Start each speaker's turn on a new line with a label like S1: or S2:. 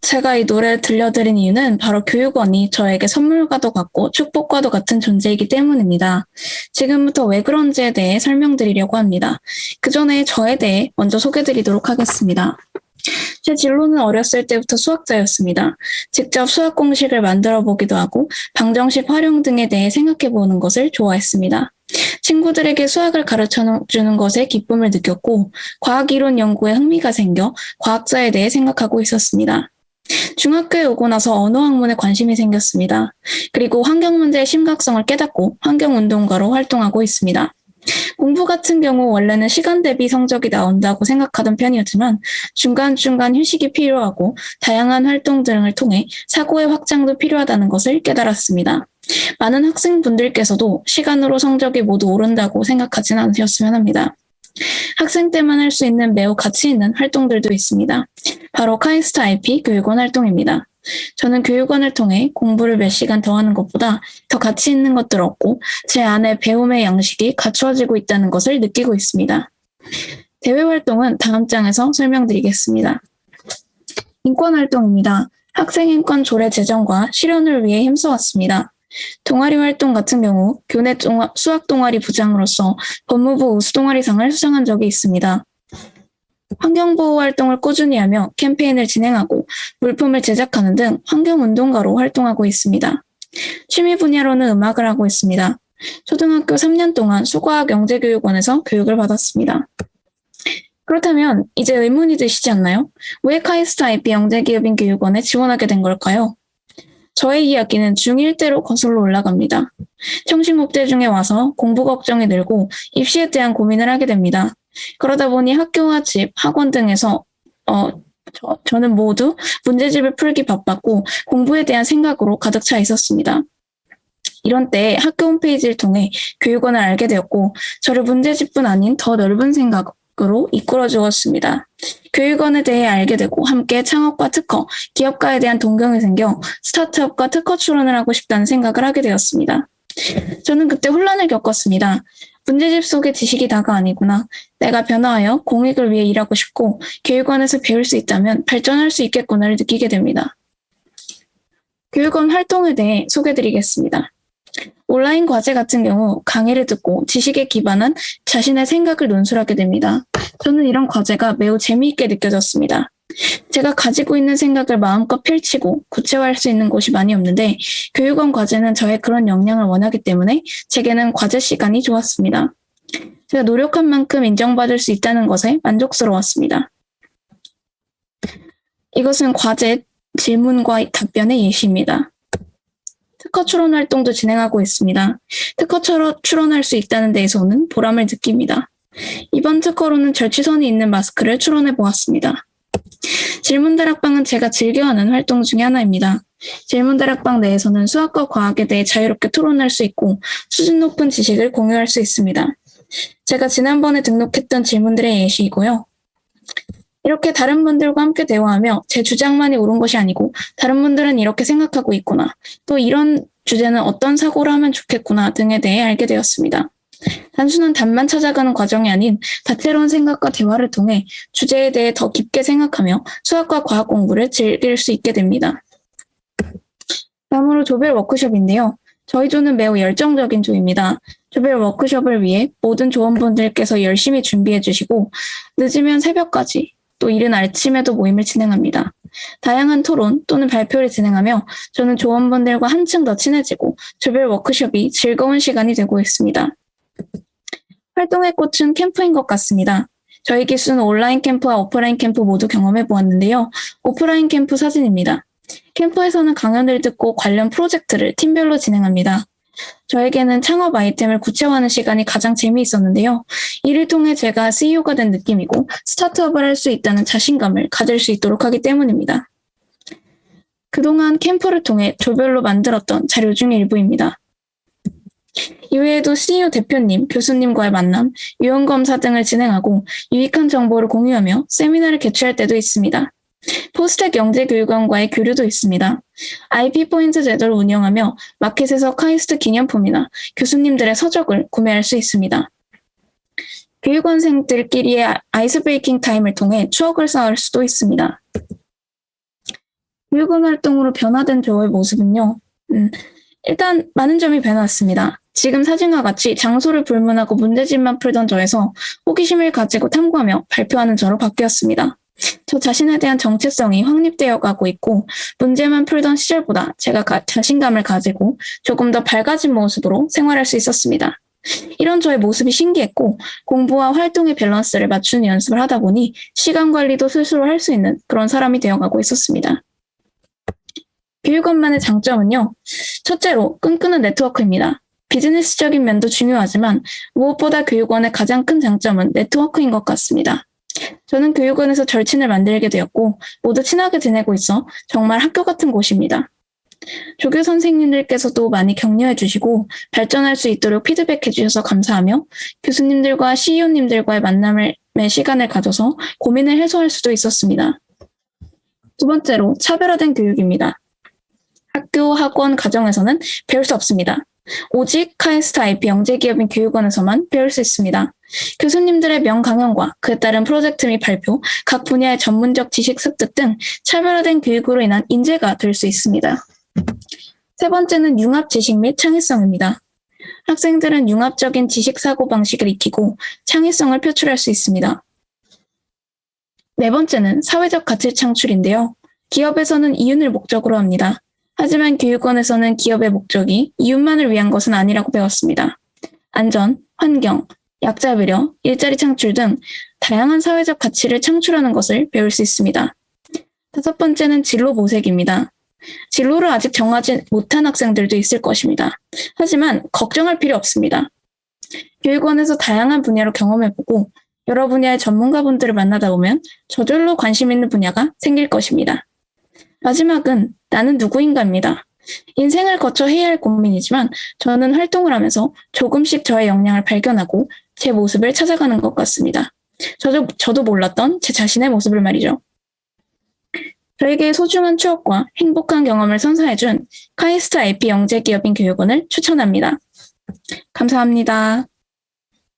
S1: 제가 이 노래를 들려드린 이유는 바로 교육원이 저에게 선물과도 같고 축복과도 같은 존재이기 때문입니다. 지금부터 왜 그런지에 대해 설명드리려고 합니다. 그 전에 저에 대해 먼저 소개드리도록 하겠습니다. 제 진로는 어렸을 때부터 수학자였습니다. 직접 수학 공식을 만들어 보기도 하고 방정식 활용 등에 대해 생각해 보는 것을 좋아했습니다. 친구들에게 수학을 가르쳐 주는 것에 기쁨을 느꼈고 과학 이론 연구에 흥미가 생겨 과학자에 대해 생각하고 있었습니다. 중학교에 오고 나서 언어 학문에 관심이 생겼습니다. 그리고 환경 문제의 심각성을 깨닫고 환경운동가로 활동하고 있습니다. 공부 같은 경우 원래는 시간 대비 성적이 나온다고 생각하던 편이었지만 중간중간 휴식이 필요하고 다양한 활동 등을 통해 사고의 확장도 필요하다는 것을 깨달았습니다. 많은 학생분들께서도 시간으로 성적이 모두 오른다고 생각하진 않으셨으면 합니다. 학생 때만 할 수 있는 매우 가치 있는 활동들도 있습니다. 바로 카이스트 IP 교육원 활동입니다. 저는 교육원을 통해 공부를 몇 시간 더 하는 것보다 더 가치 있는 것들을 얻고 제 안에 배움의 양식이 갖추어지고 있다는 것을 느끼고 있습니다. 대외 활동은 다음 장에서 설명드리겠습니다. 인권 활동입니다. 학생 인권 조례 제정과 실현을 위해 힘써왔습니다. 동아리 활동 같은 경우 교내 수학 동아리 부장으로서 법무부 우수 동아리상을 수상한 적이 있습니다. 환경보호 활동을 꾸준히 하며 캠페인을 진행하고 물품을 제작하는 등 환경운동가로 활동하고 있습니다. 취미 분야로는 음악을 하고 있습니다. 초등학교 3년 동안 수과학 영재교육원에서 교육을 받았습니다. 그렇다면 이제 의문이 드시지 않나요? 왜 카이스트 IP 영재기업인 교육원에 지원하게 된 걸까요? 저의 이야기는 중1 때로 거슬러 올라갑니다. 청신국제 중에 와서 공부 걱정이 늘고 입시에 대한 고민을 하게 됩니다. 그러다 보니 학교와 집, 학원 등에서 저는 모두 문제집을 풀기 바빴고 공부에 대한 생각으로 가득 차 있었습니다. 이런 때 학교 홈페이지를 통해 교육원을 알게 되었고 저를 문제집뿐 아닌 더 넓은 생각으로 이끌어 주었습니다. 교육원에 대해 알게 되고 함께 창업과 특허, 기업가에 대한 동경이 생겨 스타트업과 특허 출원을 하고 싶다는 생각을 하게 되었습니다. 저는 그때 혼란을 겪었습니다. 문제집 속의 지식이 다가 아니구나. 내가 변화하여 공익을 위해 일하고 싶고 교육원에서 배울 수 있다면 발전할 수 있겠구나를 느끼게 됩니다. 교육원 활동에 대해 소개드리겠습니다. 온라인 과제 같은 경우 강의를 듣고 지식에 기반한 자신의 생각을 논술하게 됩니다. 저는 이런 과제가 매우 재미있게 느껴졌습니다. 제가 가지고 있는 생각을 마음껏 펼치고 구체화할 수 있는 곳이 많이 없는데 교육원 과제는 저의 그런 역량을 원하기 때문에 제게는 과제 시간이 좋았습니다. 제가 노력한 만큼 인정받을 수 있다는 것에 만족스러웠습니다. 이것은 과제 질문과 답변의 예시입니다. 특허 출원 활동도 진행하고 있습니다. 특허 출원할 수 있다는 데에서는 보람을 느낍니다. 이번 특허로는 절취선이 있는 마스크를 출원해 보았습니다. 질문다락방은 제가 즐겨하는 활동 중에 하나입니다. 질문다락방 내에서는 수학과 과학에 대해 자유롭게 토론할 수 있고 수준 높은 지식을 공유할 수 있습니다. 제가 지난번에 등록했던 질문들의 예시이고요. 이렇게 다른 분들과 함께 대화하며 제 주장만이 옳은 것이 아니고 다른 분들은 이렇게 생각하고 있구나, 또 이런 주제는 어떤 사고를 하면 좋겠구나 등에 대해 알게 되었습니다. 단순한 답만 찾아가는 과정이 아닌 다채로운 생각과 대화를 통해 주제에 대해 더 깊게 생각하며 수학과 과학 공부를 즐길 수 있게 됩니다. 다음으로 조별 워크숍인데요. 저희 조는 매우 열정적인 조입니다. 조별 워크숍을 위해 모든 조원분들께서 열심히 준비해 주시고 늦으면 새벽까지 또 이른 아침에도 모임을 진행합니다. 다양한 토론 또는 발표를 진행하며 저는 조원분들과 한층 더 친해지고 조별 워크숍이 즐거운 시간이 되고 있습니다. 활동의 꽃은 캠프인 것 같습니다. 저희 기수는 온라인 캠프와 오프라인 캠프 모두 경험해 보았는데요. 오프라인 캠프 사진입니다. 캠프에서는 강연을 듣고 관련 프로젝트를 팀별로 진행합니다. 저에게는 창업 아이템을 구체화하는 시간이 가장 재미있었는데요. 이를 통해 제가 CEO가 된 느낌이고 스타트업을 할 수 있다는 자신감을 가질 수 있도록 하기 때문입니다. 그동안 캠프를 통해 조별로 만들었던 자료 중 일부입니다. 이외에도 CEO 대표님, 교수님과의 만남, 유형검사 등을 진행하고 유익한 정보를 공유하며 세미나를 개최할 때도 있습니다. 포스텍 영재교육원과의 교류도 있습니다. IP 포인트 제도를 운영하며 마켓에서 카이스트 기념품이나 교수님들의 서적을 구매할 수 있습니다. 교육원생들끼리의 아이스 브레이킹 타임을 통해 추억을 쌓을 수도 있습니다. 교육원 활동으로 변화된 저의 모습은요. 일단 많은 점이 변화했습니다. 지금 사진과 같이 장소를 불문하고 문제집만 풀던 저에서 호기심을 가지고 탐구하며 발표하는 저로 바뀌었습니다. 저 자신에 대한 정체성이 확립되어 가고 있고 문제만 풀던 시절보다 제가 자신감을 가지고 조금 더 밝아진 모습으로 생활할 수 있었습니다. 이런 저의 모습이 신기했고 공부와 활동의 밸런스를 맞추는 연습을 하다 보니 시간 관리도 스스로 할 수 있는 그런 사람이 되어가고 있었습니다. 교육원만의 장점은요. 첫째로 끈끈한 네트워크입니다. 비즈니스적인 면도 중요하지만 무엇보다 교육원의 가장 큰 장점은 네트워크인 것 같습니다. 저는 교육원에서 절친을 만들게 되었고 모두 친하게 지내고 있어 정말 학교 같은 곳입니다. 조교 선생님들께서도 많이 격려해 주시고 발전할 수 있도록 피드백해 주셔서 감사하며 교수님들과 CEO님들과의 만남의 시간을 가져서 고민을 해소할 수도 있었습니다. 두 번째로 차별화된 교육입니다. 학교, 학원, 가정에서는 배울 수 없습니다. 오직 카이스트 IP 영재기업인 교육원에서만 배울 수 있습니다. 교수님들의 명강연과 그에 따른 프로젝트 및 발표, 각 분야의 전문적 지식 습득 등 차별화된 교육으로 인한 인재가 될 수 있습니다. 세 번째는 융합 지식 및 창의성입니다. 학생들은 융합적인 지식 사고방식을 익히고 창의성을 표출할 수 있습니다. 네 번째는 사회적 가치 창출인데요. 기업에서는 이윤을 목적으로 합니다. 하지만 교육원에서는 기업의 목적이 이윤만을 위한 것은 아니라고 배웠습니다. 안전, 환경, 약자 배려, 일자리 창출 등 다양한 사회적 가치를 창출하는 것을 배울 수 있습니다. 다섯 번째는 진로 모색입니다. 진로를 아직 정하지 못한 학생들도 있을 것입니다. 하지만 걱정할 필요 없습니다. 교육원에서 다양한 분야로 경험해보고 여러 분야의 전문가분들을 만나다 보면 저절로 관심 있는 분야가 생길 것입니다. 마지막은 나는 누구인가입니다. 인생을 거쳐 해야 할 고민이지만 저는 활동을 하면서 조금씩 저의 역량을 발견하고 제 모습을 찾아가는 것 같습니다. 저도 몰랐던 제 자신의 모습을 말이죠. 저에게 소중한 추억과 행복한 경험을 선사해준 카이스트 IP 영재기업인 교육원을 추천합니다. 감사합니다.